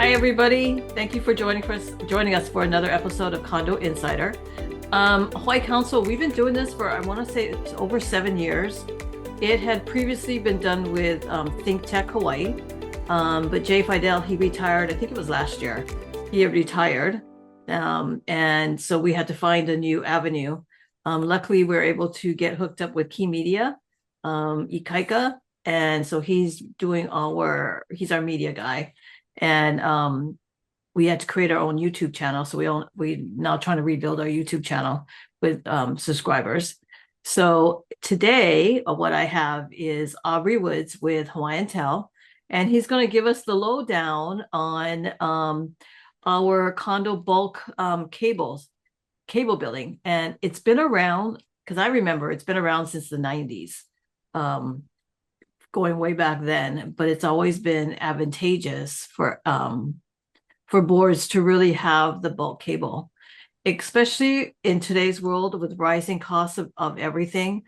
Hi, everybody. Thank you for joining us for another episode of Condo Insider. Hawaii Council, we've been doing this for, I want to say, it's over 7 years. It had previously been done with Think Tech Hawaii, but Jay Fidel, he retired, I think it was last year. He had retired, and so we had to find a new avenue. Luckily, we were able to get hooked up with Key Media, Ikaika, and so he's our media guy. And we had to create our own YouTube channel. So we now trying to rebuild our YouTube channel with subscribers. So today, what I have is Aubrey Woods with Hawaiian Tel, and he's going to give us the lowdown on our condo bulk cable building. And it's been around, because I remember it's been around since the 90s. Going way back then, but it's always been advantageous for boards to really have the bulk cable, especially in today's world with rising costs of everything.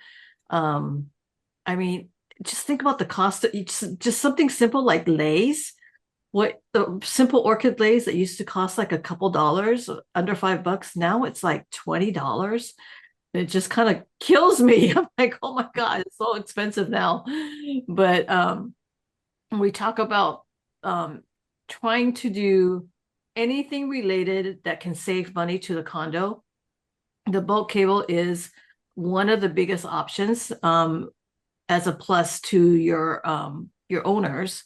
I mean, just think about the cost of just something simple like lays. What the simple orchid lays that used to cost like a couple dollars, under $5, now it's like $20. It just kind of kills me. I'm like, oh my God, it's so expensive now. But we talk about trying to do anything related that can save money to the condo. The bulk cable is one of the biggest options as a plus to your owners,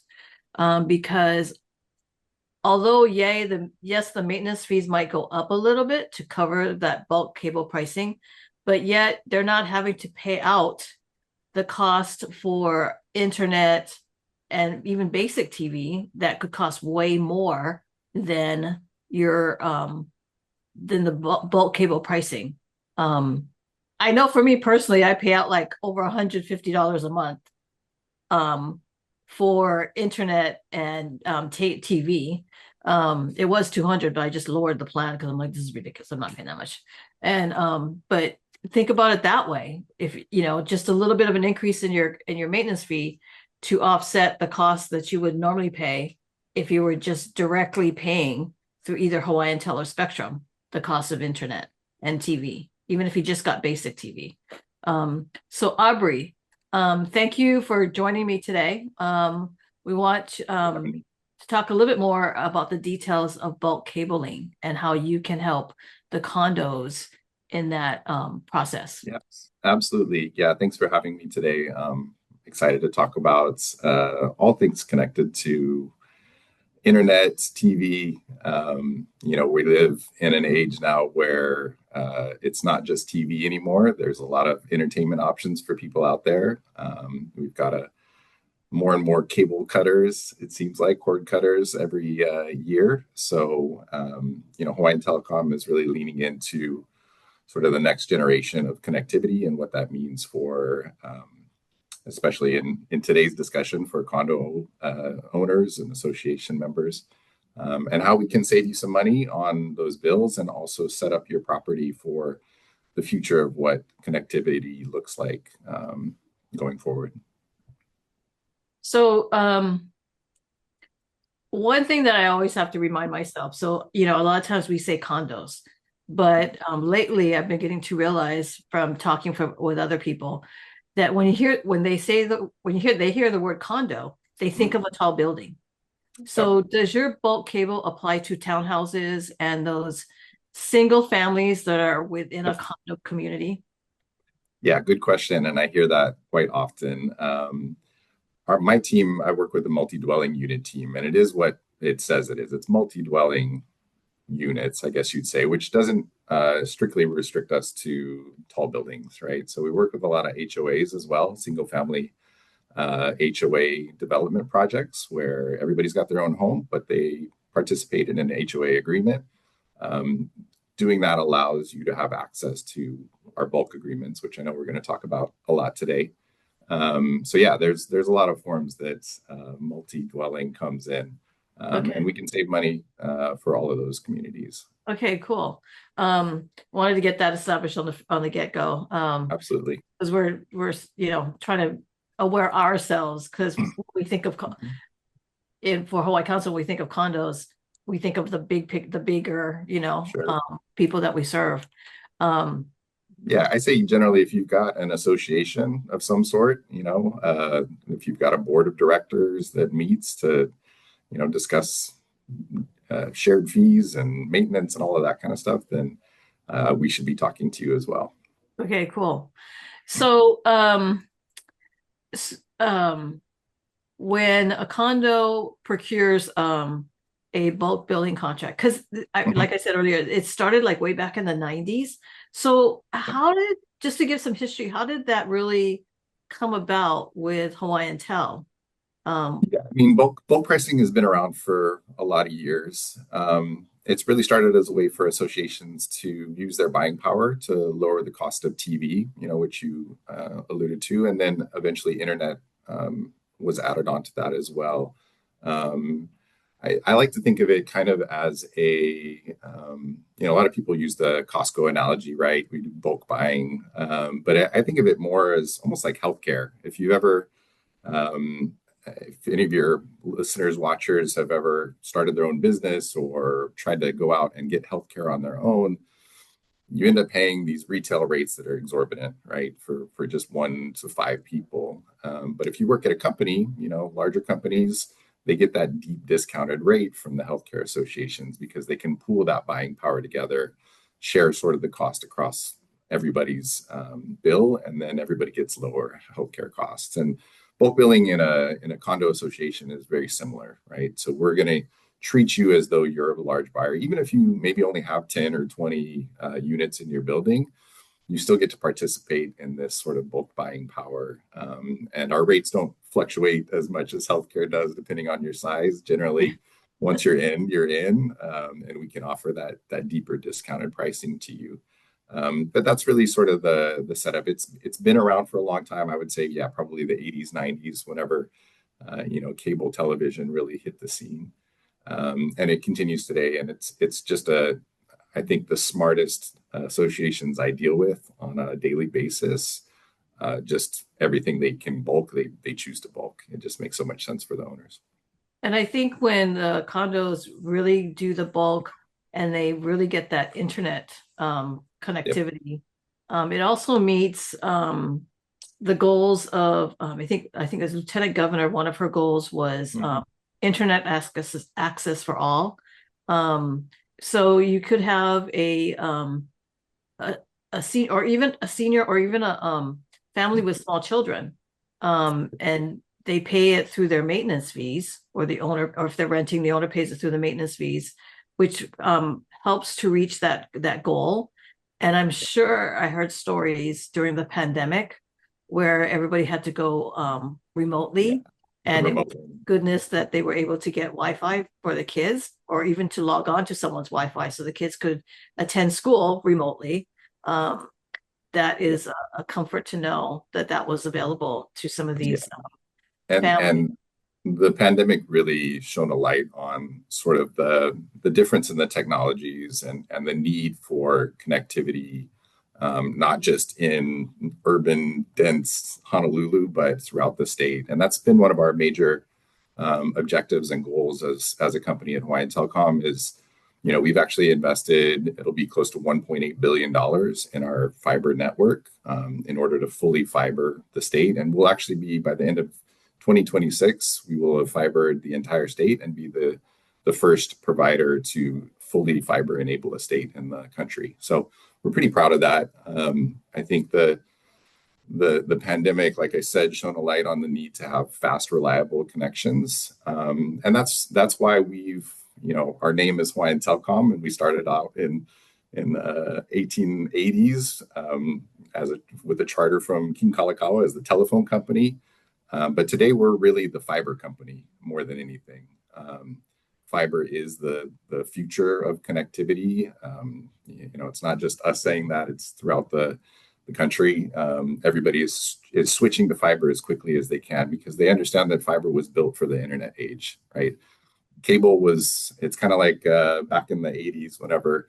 because although yes, the maintenance fees might go up a little bit to cover that bulk cable pricing, but yet they're not having to pay out the cost for internet and even basic TV that could cost way more than the bulk cable pricing. I know for me personally, I pay out like over $150 a month for internet and TV. It was 200, but I just lowered the plan because I'm like, this is ridiculous. I'm not paying that much. And but think about it that way. If just a little bit of an increase in your maintenance fee to offset the cost that you would normally pay if you were just directly paying through either Hawaiian Tel or Spectrum, the cost of internet and TV, even if you just got basic TV. So Aubrey, thank you for joining me today. We want to talk a little bit more about the details of bulk cabling and how you can help the condos in that process. Yes, absolutely. Yeah, thanks for having me today. Excited to talk about all things connected to internet, TV. We live in an age now where it's not just TV anymore. There's a lot of entertainment options for people out there. We've got more and more cable cutters, it seems like, cord cutters every year. So, Hawaiian Telcom is really leaning into sort of the next generation of connectivity and what that means for, especially in today's discussion, for condo owners and association members, and how we can save you some money on those bills and also set up your property for the future of what connectivity looks like going forward. So one thing that I always have to remind myself, so a lot of times we say condos, but lately I've been getting to realize from talking with other people that when they hear the word condo, they think of a tall building. So does your bulk cable apply to townhouses and those single families that are within a condo community? Yeah, good question. And I hear that quite often. My team, I work with a multi-dwelling unit team, and it is what it says it is. It's multi-dwelling units, I guess you'd say, which doesn't strictly restrict us to tall buildings, right? So we work with a lot of HOAs as well, single family HOA development projects where everybody's got their own home, but they participate in an HOA agreement. Doing that allows you to have access to our bulk agreements, which I know we're going to talk about a lot today. So yeah, there's a lot of forms that multi-dwelling comes in. And we can save money for all of those communities. Okay, cool. Wanted to get that established on the get-go. Absolutely. Because we're trying to aware ourselves, because we think of for Hawaii Council, we think of condos. we think of the bigger, Sure. people that we serve. Um, Yeah, I say generally if you've got an association of some sort, if you've got a board of directors that meets to, discuss shared fees and maintenance and all of that kind of stuff, then we should be talking to you as well. okay, cool. So, s- um, when a condo procures a bulk billing contract, because Mhm. like I said earlier, it started like way back in the 90s. So just to give some history, how did that really come about with Hawaiian Tel? Um, Yeah, I mean, bulk pricing has been around for a lot of years. It's really started as a way for associations to use their buying power to lower the cost of TV, which you alluded to, and then eventually internet was added onto that as well. Um, I like to think of it kind of as a lot of people use the Costco analogy, right? We do bulk buying, but I think of it more as almost like healthcare. Um, if any of your listeners, watchers have ever started their own business or tried to go out and get healthcare on their own, you end up paying these retail rates that are exorbitant, right? For just 1 to 5 people. But if you work at a company, larger companies, they get that deep discounted rate from the healthcare associations because they can pool that buying power together, share sort of the cost across everybody's bill, and then everybody gets lower healthcare costs. And bulk billing in a condo association is very similar, right? So we're going to treat you as though you're a large buyer, even if you maybe only have 10 or 20 units in your building. You still get to participate in this sort of bulk buying power. And our rates don't fluctuate as much as healthcare does, depending on your size. Generally, once you're in, you're in, and we can offer that deeper discounted pricing to you. But that's really sort of the setup. It's been around for a long time. I would say, yeah, probably the 80s, 90s, whenever cable television really hit the scene, and it continues today. And it's just I think the smartest associations I deal with on a daily basis. Just everything they can bulk, they choose to bulk. It just makes so much sense for the owners. and I think when the condos really do the bulk and they really get that internet Yep. connectivity, it also meets the goals of I think as lieutenant governor, one of her goals was Mm-hmm. internet access for all. Um, so you could have a, a senior or even a family with small children, and they pay it through their maintenance fees, or the owner, or if they're renting, the owner pays it through the maintenance fees, which helps to reach that goal. And I'm sure I heard stories during the pandemic where everybody had to go Yeah. remotely, The and it was remote. goodness that they were able to get Wi-Fi for the kids, or even to log on to someone's Wi-Fi so the kids could attend school remotely. Um, that Yeah. is a comfort to know that that was available to some of Yeah. these families. And the pandemic really shone a light on sort of the difference in the technologies and the need for connectivity, not just in urban dense Honolulu, but throughout the state. And that's been one of our major objectives and goals as a company at Hawaiian Telcom is, we've actually invested, it'll be close to $1.8 billion in our fiber network in order to fully fiber the state. And we'll actually be, by the end of 2026, we will have fibered the entire state and be the first provider to fully fiber enable a state in the country. So we're pretty proud of that. I think the pandemic, like I said, shone a light on the need to have fast, reliable connections, and that's why our name is Hawaiian Telcom, and we started out in the 1880s with a charter from King Kalakaua as the telephone company, but today we're really the fiber company more than anything. Fiber is the future of connectivity. It's not just us saying that; it's throughout the country. Everybody is switching to fiber as quickly as they can because they understand that fiber was built for the internet age, right? Cable was, it's kind of like back in the 80s whenever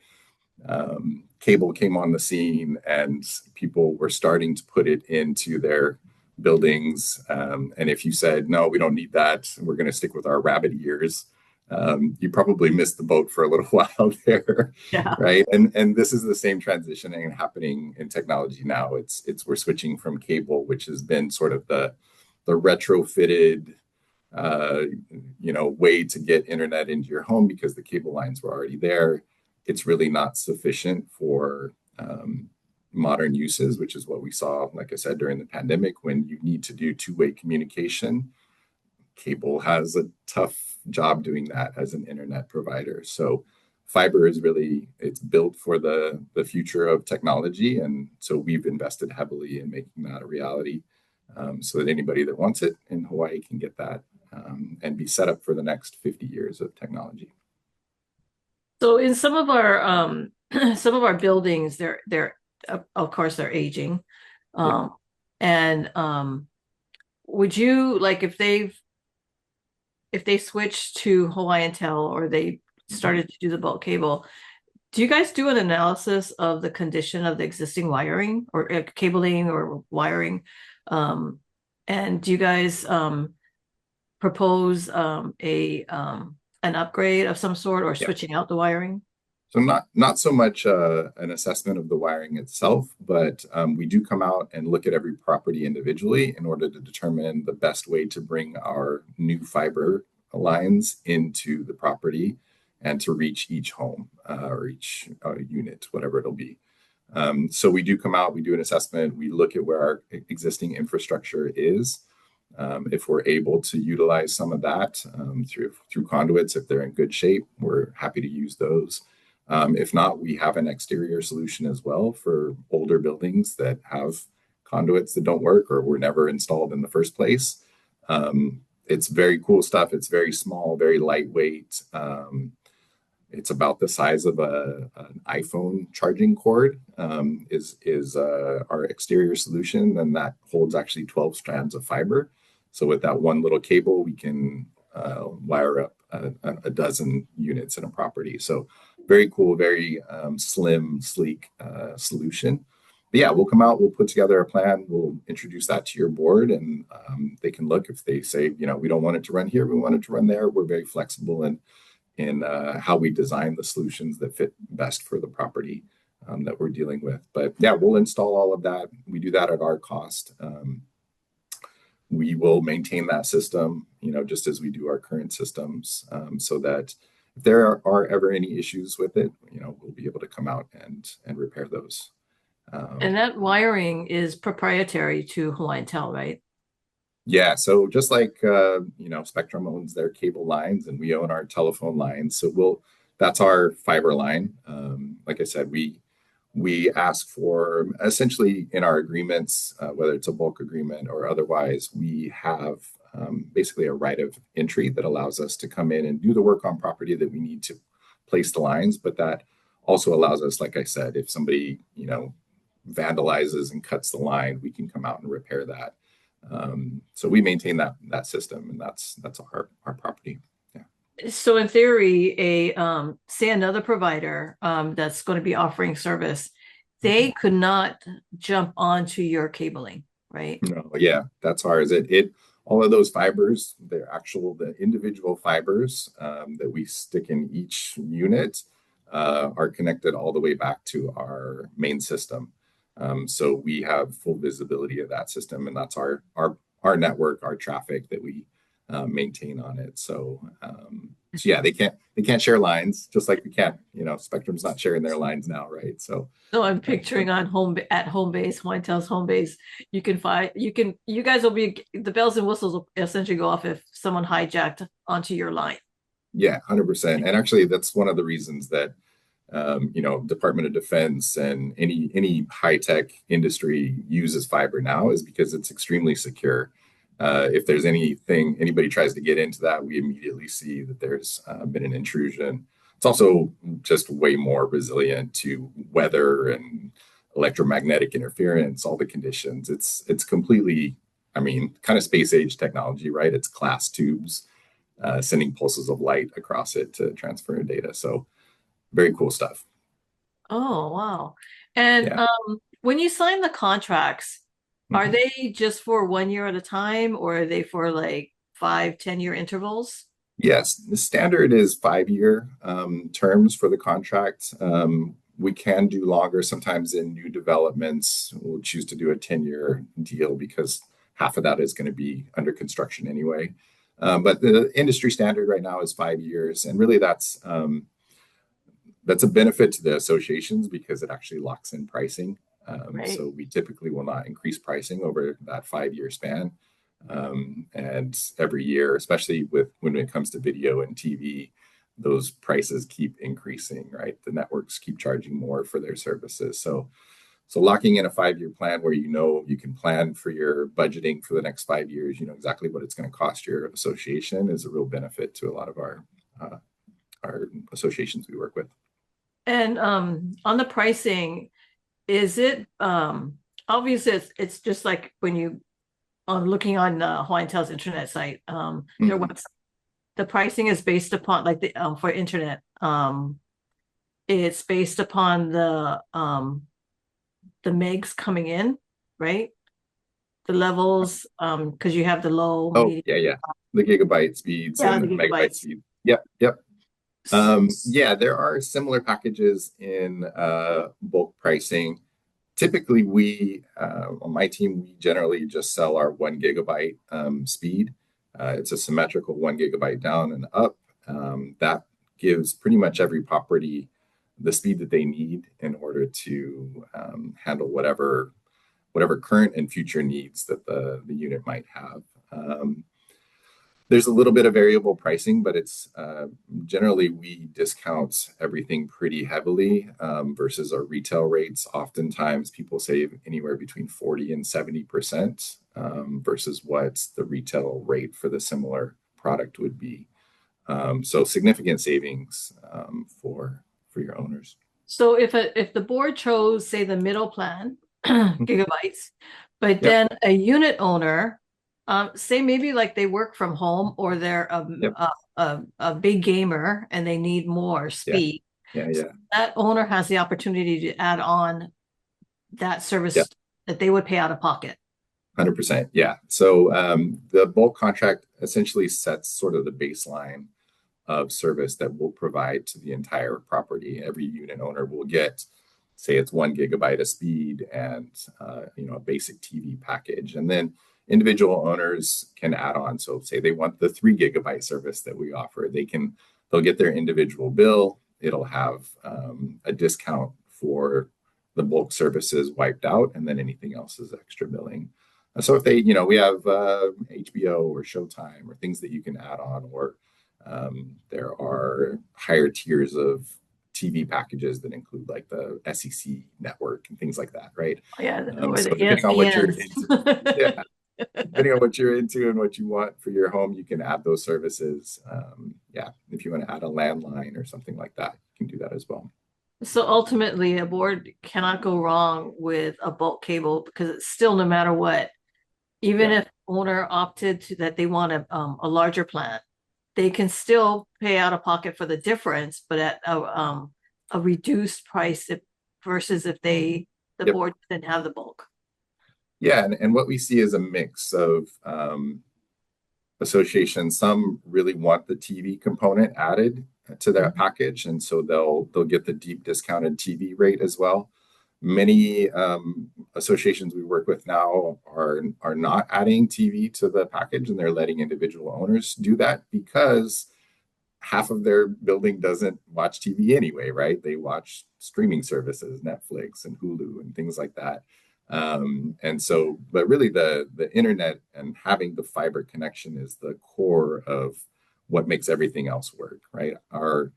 cable came on the scene and people were starting to put it into their buildings. And if you said, no, we don't need that, we're going to stick with our rabbit ears, you probably missed the boat for a little while there, Yeah. right? And this is the same transitioning happening in technology now. It's we're switching from cable, which has been sort of the retrofitted uh, way to get internet into your home because the cable lines were already there. It's really not sufficient for modern uses, which is what we saw, like I said, during the pandemic when you need to do two-way communication. Cable has a tough job doing that as an internet provider. So fiber is really it's built for the future of technology, and so we've invested heavily in making that a reality, so that anybody that wants it in Hawaii can get that, and be set up for the next 50 years of technology. So in some of our some of our buildings, they're of course they're aging. Yeah. Um and would you like if they switch to Hawaiian Tel or they Mhm. started to do the bulk cable, do you guys do an analysis of the condition of the existing wiring or cabling or wiring? Um, and do you guys propose a an upgrade of some sort or Yeah. switching out the wiring? So not so much an assessment of the wiring itself, but we do come out and look at every property individually in order to determine the best way to bring our new fiber lines into the property and to reach each home or each unit, whatever it'll be. So we do come out, we do an assessment, we look at where our existing infrastructure is. If we're able to utilize some of that through conduits, if they're in good shape, we're happy to use those. If not, we have an exterior solution as well for older buildings that have conduits that don't work or were never installed in the first place. It's very cool stuff. It's very small, very lightweight. It's about the size of an iPhone charging cord. Is our exterior solution, and that holds actually 12 strands of fiber. So with that one little cable, we can wire up a dozen units in a property. So very cool, very slim, sleek solution. But yeah, we'll come out, we'll put together a plan, we'll introduce that to your board, and they can look if they say, we don't want it to run here, we want it to run there. We're very flexible in how we design the solutions that fit best for the property that we're dealing with. But yeah, we'll install all of that. We do that at our cost. We will maintain that system, just as we do our current systems, so that if there are ever any issues with it, we'll be able to come out and repair those. And Um, that wiring is proprietary to Hawaiian Tel, right? yeah, so just like Spectrum owns their cable lines and we own our telephone lines, so that's our fiber line. Like I said, we ask for essentially in our agreements, whether it's a bulk agreement or otherwise, we have basically a right of entry that allows us to come in and do the work on property that we need to place the lines. But that also allows us, like I said, if somebody, vandalizes and cuts the line, we can come out and repair that. So we maintain that system, and that's our property. Yeah. So in theory, a say another provider that's going to be offering service, they could not jump onto your cabling, right? No, yeah, that's ours. It all of those fibers, the individual fibers that we stick in each unit are connected all the way back to our main system. So we have full visibility of that system, and that's our network, our traffic that we maintain on it. So yeah, they can't share lines just like we can't. Spectrum's not sharing their lines now, right? So So I'm uh, picturing on home base, Hotel's home base, you guys will be the bells and whistles will essentially go off if someone hijacked onto your line. yeah, 100%. And actually, that's one of the reasons that Department of Defense and any high tech industry uses fiber now is because it's extremely secure. If there's anybody tries to get into that, we immediately see that there's been an intrusion. It's also just way more resilient to weather and electromagnetic interference, all the conditions. It's completely, I mean, kind of space age technology, right? It's glass tubes sending pulses of light across it to transfer data. So very cool stuff. Oh, wow. And Yeah. when you sign the contracts, are Mhm. they just for 1 year at a time or are they for like 5, 10 year intervals? Yes, the standard is 5-year terms for the contract. We can do longer. Sometimes in new developments, we'll choose to do a 10-year deal because half of that is going to be under construction anyway. But the industry standard right now is 5 years, and really that's a benefit to the associations because it actually locks in pricing. Right. So we typically will not increase pricing over that 5-year span. And every year, especially when it comes to video and TV, those prices keep increasing, right? The networks keep charging more for their services. So locking in a 5-year plan where you can plan for your budgeting for the next 5 years, you know exactly what it's going to cost your association is a real benefit to a lot of our associations we work with. And on the pricing, is it obviously it's just like when you on looking on Hawaiian Tel's internet site, their Mhm. website, the pricing is based upon like the for internet, it's based upon the megs coming in, right? The levels, because you have the low, Oh, medium, yeah, yeah. The gigabyte speeds yeah, and the the megabyte gigabytes. speed. Yep, yep. Yeah, there are similar packages in bulk pricing. Typically, we on my team, we generally just sell our 1 gigabyte speed. It's a symmetrical 1 gigabyte down and up. That gives pretty much every property the speed that they need in order to handle whatever current and future needs that the unit might have. There's a little bit of variable pricing, but it's generally we discount everything pretty heavily versus our retail rates. Oftentimes, people save anywhere between 40 and 70% versus what the retail rate for the similar product would be. So significant savings for your owners. So if the board chose, say, the middle plan, gigabytes, but Yep, then a unit owner, say maybe like they work from home or they're yep, a big gamer and they need more yeah, speed. yeah, So yeah, that owner has the opportunity to add on that yeah. service that they would pay out of pocket. 100%. Yeah. So the bulk contract essentially sets sort of the baseline of service that we'll provide to the entire property. Every unit owner will get, say, it's 1 gigabyte of speed and a basic TV package, and then individual owners can add on. So, say they want the 3 gigabyte service that we offer, they'll get their individual bill. It'll have a discount for the bulk services wiped out, and then anything else is extra billing. So if we have HBO or Showtime or things that you can add on, or there are higher tiers of TV packages that include like the SEC network and things like that, right? Oh, yeah, or So the depending on what you're ESPNs. into, yeah, depending on what you're into and what you want for your home, you can add those services. Yeah, if you want to add a landline or something like that, you can do that as well. So ultimately, a board cannot go wrong with a bulk cable because it's still no matter what, even Yeah, if owner opted to that they want a larger plan, they can still pay out of pocket for the difference, but at a reduced price versus if the yep. board didn't have the bulk. Yeah, and what we see is a mix of associations. Some really want the TV component added to that package, and so they'll get the deep discounted TV rate as well. Many associations we work with now are not adding TV to the package, and they're letting individual owners do that because half of their building doesn't watch TV anyway, right? They watch streaming services, Netflix and Hulu and things like that. And so, but really the internet and having the fiber connection is the core of what makes everything else work, right? Our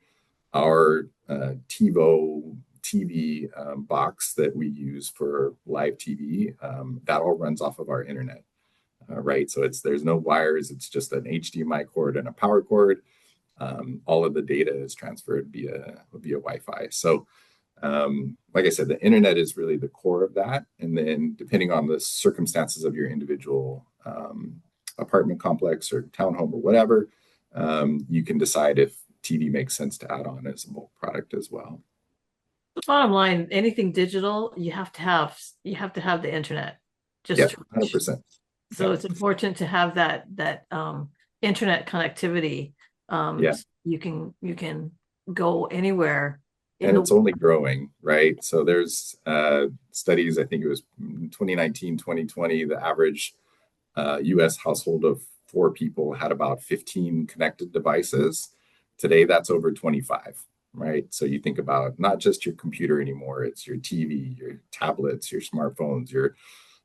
TiVo TV box that we use for live TV, that all runs off of our internet, right? So there's no wires. It's just an HDMI cord and a power cord. All of the data is transferred via Wi-Fi. So, like I said, the internet is really the core of that. And then, depending on the circumstances of your individual apartment complex or townhome or whatever, you can decide if TV makes sense to add on as a bulk product as well. The bottom line, anything digital, you have to have the internet just Yeah, to reach. 100%. So Yeah, it's important to have that internet connectivity Yeah. You can go anywhere in And the it's only growing, right? So there's studies, I think it was 2019, 2020, the average US household of four people had about 15 connected devices. Today, that's over 25, right? So you think about not just your computer anymore, it's your TV, your tablets, your smartphones, your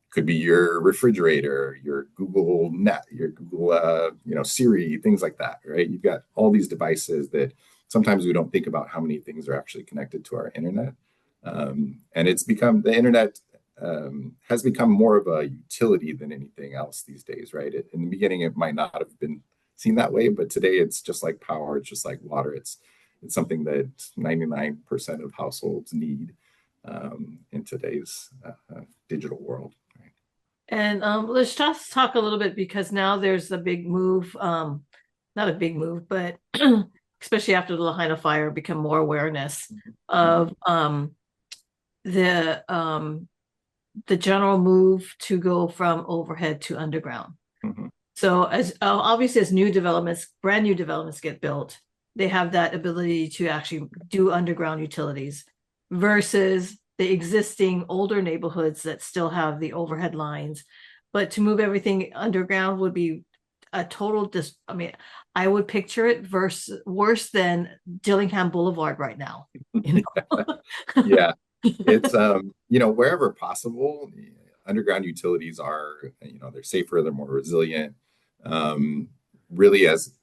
could be your refrigerator, your Google Net, your Google, Siri, things like that, right? You've got all these devices that sometimes we don't think about how many things are actually connected to our internet. And it's become the internet has become more of a utility than anything else these days, right? In the beginning, it might not have been seen that way, but today it's just like power, it's just like water. It's something that 99% of households need in today's digital world. Right? And let's just talk a little bit because now there's a big move, not a big move, but especially after the Lahaina fire, become more awareness of the the general move to go from overhead to underground. Mm-hmm. So as obviously as brand new developments get built, they have that ability to actually do underground utilities versus the existing older neighborhoods that still have the overhead lines. But to move everything underground would be a total I mean, I would picture it worse than Dillingham Boulevard right now. You know? Yeah. It's wherever possible, underground utilities are, they're safer, they're more resilient. Really as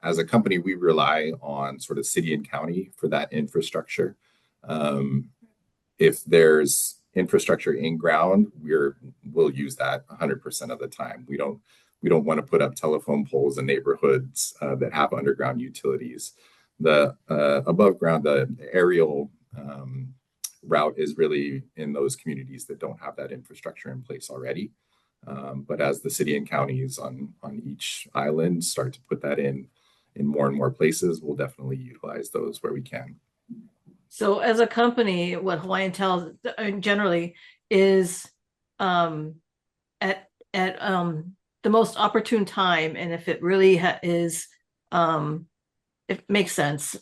a company, we rely on sort of city and county for that infrastructure. If there's infrastructure in ground, we'll use that 100% of the time. We don't want to put up telephone poles in neighborhoods that have underground utilities. The above ground, the aerial route is really in those communities that don't have that infrastructure in place already. But as the city and counties on each island start to put that in more and more places, we'll definitely utilize those where we can. So as a company, what Hawaiian tells generally is at the most opportune time, and if it really is, it makes sense,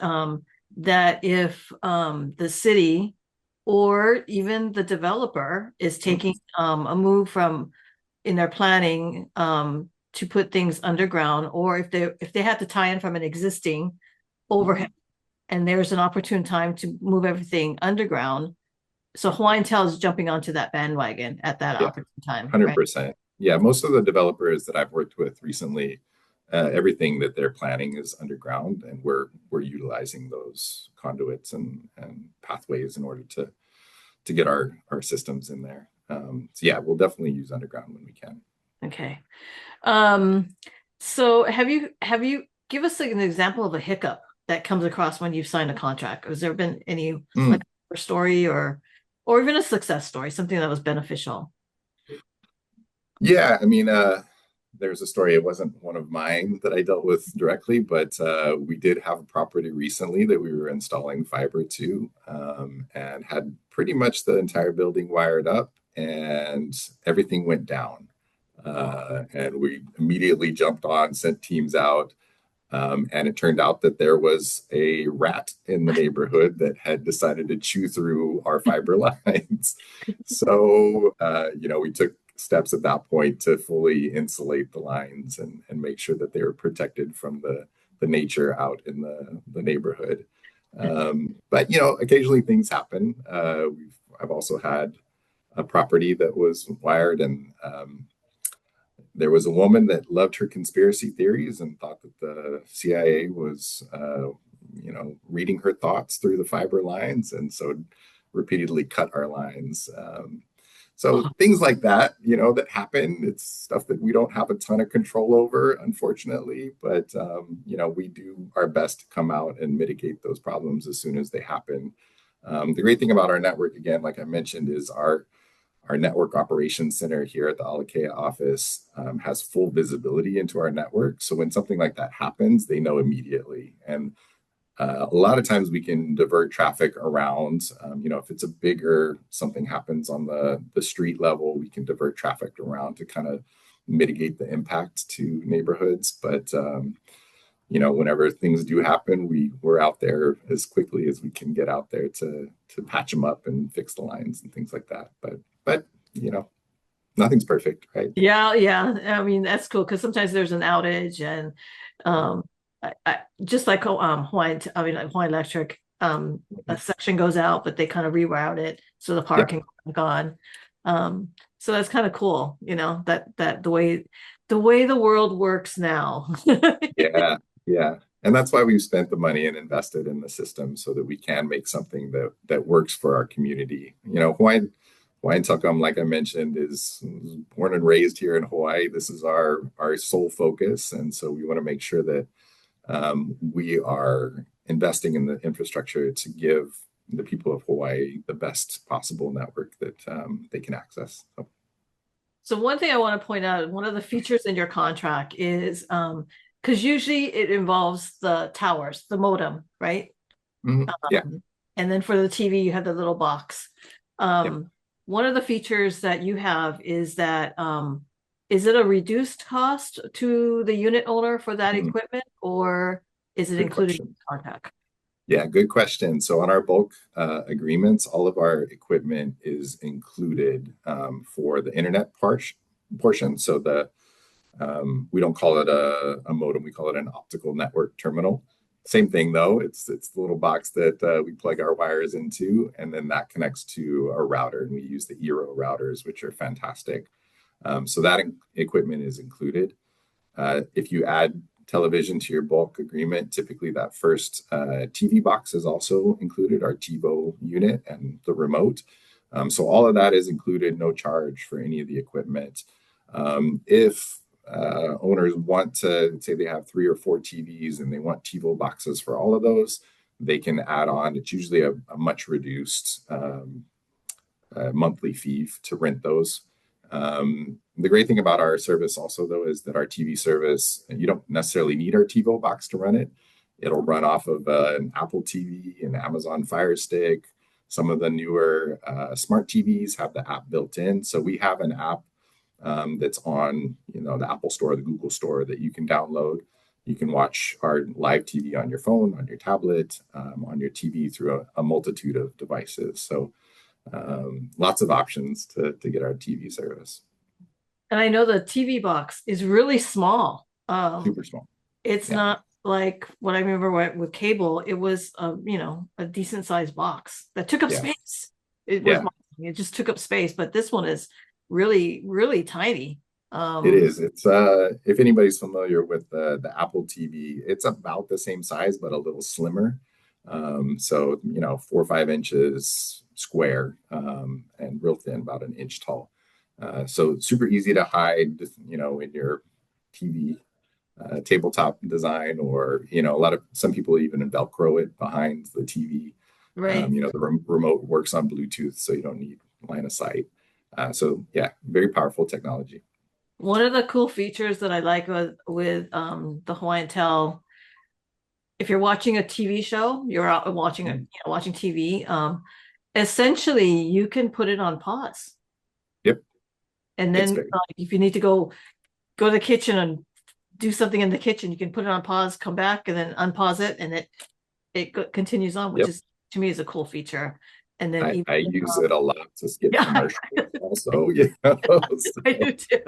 that if the city or even the developer is taking a move from in their planning to put things underground, or if they have to tie in from an existing overhead and there's an opportune time to move everything underground. So Hawaiian Tel is jumping onto that bandwagon at that opportune time. 100%. Right? Yeah, most of the developers that I've worked with recently, everything that they're planning is underground, and we're utilizing those conduits and pathways in order to get our systems in there. So yeah, we'll definitely use underground when we can. Okay. So have you give us like an example of a hiccup that comes across when you've signed a contract? Has there been any like a story or even a success story, something that was beneficial? Yeah, I mean, there's a story. It wasn't one of mine that I dealt with directly, but we did have a property recently that we were installing fiber to, and had pretty much the entire building wired up, and everything went down. And we immediately jumped on, sent teams out. And it turned out that there was a rat in the neighborhood that had decided to chew through our fiber lines. So, we took steps at that point to fully insulate the lines and make sure that they were protected from the nature out in the neighborhood. But, occasionally things happen. I've also had a property that was wired, and there was a woman that loved her conspiracy theories and thought that the CIA was, reading her thoughts through the fiber lines, and so repeatedly cut our lines. So things like that, that happen. It's stuff that we don't have a ton of control over, unfortunately, but, we do our best to come out and mitigate those problems as soon as they happen. The great thing about our network, again, like I mentioned, is our network operations center here at the Alakea office has full visibility into our network. So when something like that happens, they know immediately. And a lot of times we can divert traffic around. If it's a bigger something happens on the street level, we can divert traffic around to kind of mitigate the impact to neighborhoods. But whenever things do happen, we're out there as quickly as we can get out there to patch them up and fix the lines and things like that. But nothing's perfect, right? Yeah, yeah. I mean, that's cool because sometimes there's an outage and um just like like Hawaiian Electric, a section goes out, but they kind of reroute it so the power Yep. can go back on. So that's kind of cool, that the way the world works now. Yeah. Yeah. And that's why we've spent the money and invested in the system so that we can make something that works for our community. Hawaiian Telcom, like I mentioned, is born and raised here in Hawaii. This is our sole focus, and so we want to make sure that we are investing in the infrastructure to give the people of Hawaii the best possible network that they can access. So one thing I want to point out, one of the features in your contract is because usually it involves the towers, the modem, right? Yeah. And then for the TV, you have the little box. Yep. One of the features that you have is that is it a reduced cost to the unit owner for that equipment, or is it Good included in question. the contract? Yeah, good question. So on our bulk agreements, all of our equipment is included for the internet portion. So we don't call it a modem; we call it an optical network terminal. Same thing though. It's the little box that we plug our wires into, and then that connects to our router, and we use the Eero routers, which are fantastic. So that equipment is included. If you add television to your bulk agreement, typically that first TV box is also included, our TiVo unit and the remote. So all of that is included, no charge for any of the equipment. If owners want to say they have 3 or 4 TVs and they want TiVo boxes for all of those, they can add on. It's usually a much reduced monthly fee to rent those. The great thing about our service also, though, is that our TV service, you don't necessarily need our TiVo box to run it. It'll run off of an Apple TV, an Amazon Fire Stick. Some of the newer smart TVs have the app built in. So we have an app that's on the Apple Store, the Google Store that you can download. You can watch our live TV on your phone, on your tablet, on your TV through a multitude of devices. So lots of options to get our TV service. And I know the TV box is really small. Super small. It's Yeah. not like what I remember with cable. It was a decent sized box that took up Yeah. space. It was Yeah. it just took up space, but this one is really, really tiny. It is. It's if anybody's familiar with the Apple TV, it's about the same size but a little slimmer. So 4 or 5 inches square and real thin, about an inch tall. So super easy to hide, in your TV tabletop design, or some people even Velcro it behind the TV. Right. The remote works on Bluetooth, so you don't need line of sight. So yeah, very powerful technology. One of the cool features that I like with the Hawaiian Tel, if you're watching a TV show, you're out watching TV. Essentially, you can put it on pause, Yep. and then if you need to go to the kitchen and do something in the kitchen, you can put it on pause, come back, and then unpause it, and it continues on, which Yep. is to me is a cool feature. And then I use it a lot to skip yeah, commercials also, I do too.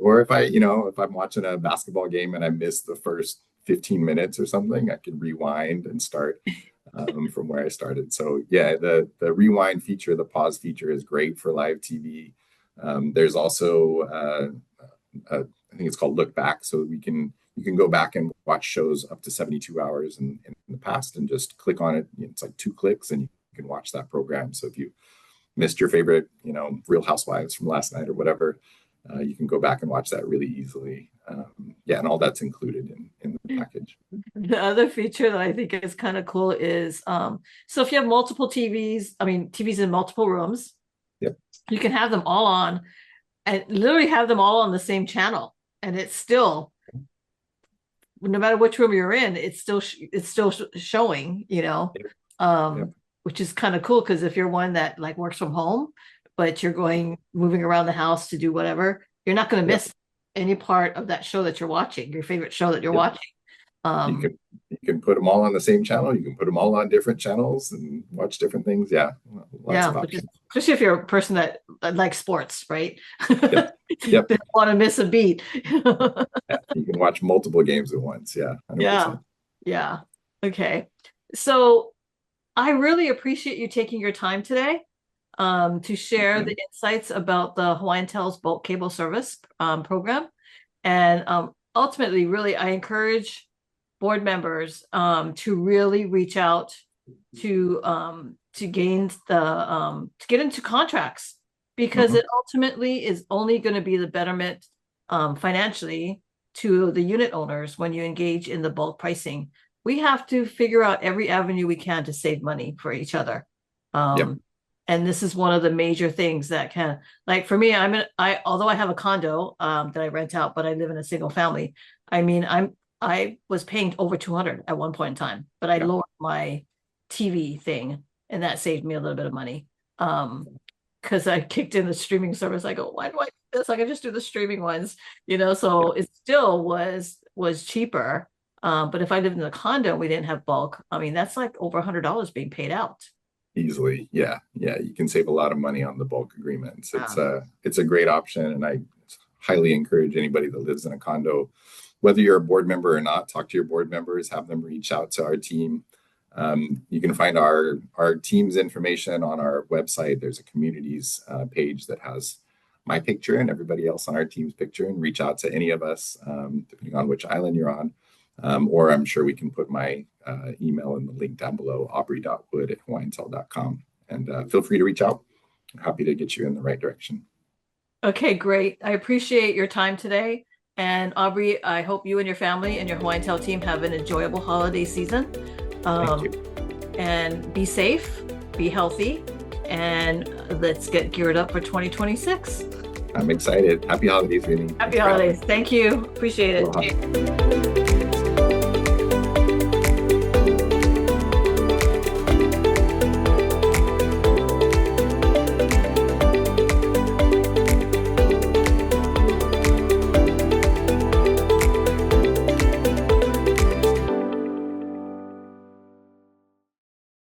or if if I'm watching a basketball game and I miss the first 15 minutes or something, I can rewind and start from where I started. So yeah, the rewind feature, the pause feature is great for live TV. There's also I think it's called look back, so you can go back and watch shows up to 72 hours in the past and just click on it. It's like 2 clicks and you can watch that program. So if you missed your favorite, Real Housewives from last night or whatever, you can go back and watch that really easily. And all that's included in the package. The other feature that I think is kind of cool is so if you have multiple TVs in multiple rooms, Yep. you can have them all on and literally have them all on the same channel, and it's still, no matter which room you're in, it's still showing, Yep. which is kind of cool because if you're one that like works from home, but you're moving around the house to do whatever, you're not going to miss any part of that show that you're watching, your favorite show that you're Yep. watching. You Um, can put them all on the same channel. You can put them all on different channels and watch different things. Yeah, lots yeah, of which is, options. especially if you're a person that likes sports, right? Yep, They yep. don't want to miss a beat. Yeah, you can watch multiple games at once. Yeah, Yeah, 100%. yeah. Okay. So I really appreciate you taking your time today to share the insights about the Hawaiian Tel's bulk cable service program. And ultimately, really, I encourage board members to really reach out to gain to get into contracts because Mhm. it ultimately is only going to be the betterment financially to the unit owners when you engage in the bulk pricing. We have to figure out every avenue we can to save money for each other. Yep. And this is one of the major things that can, like for me, although I have a condo that I rent out, but I live in a single family. I mean, I was paying over 200 at one point in time, but I Yeah. lowered my TV thing and that saved me a little bit of money. Because I kicked in the streaming service. I go, why do I do this? I can just do the streaming ones, so it still was cheaper. But if I lived in a condo and we didn't have bulk, I mean, that's like over $100 being paid out. Easily. Yeah. Yeah. You can save a lot of money on the bulk agreements. Yeah. It's a great option. And I highly encourage anybody that lives in a condo, whether you're a board member or not, talk to your board members, have them reach out to our team. You can find our team's information on our website. There's a communities page that has my picture and everybody else on our team's picture, and reach out to any of us, depending on which island you're on. Or I'm sure we can put my email in the link down below, aubrey.wood@hawaiiantel.com. And feel free to reach out. I'm happy to get you in the right direction. Okay, great. I appreciate your time today. And Aubrey, I hope you and your family and your Hawaiian Tel team have an enjoyable holiday season. Thank you. And be safe, be healthy, and let's get geared up for 2026. I'm excited. Happy holidays, Vinny. Happy holidays. Thank you. Appreciate it. Aloha.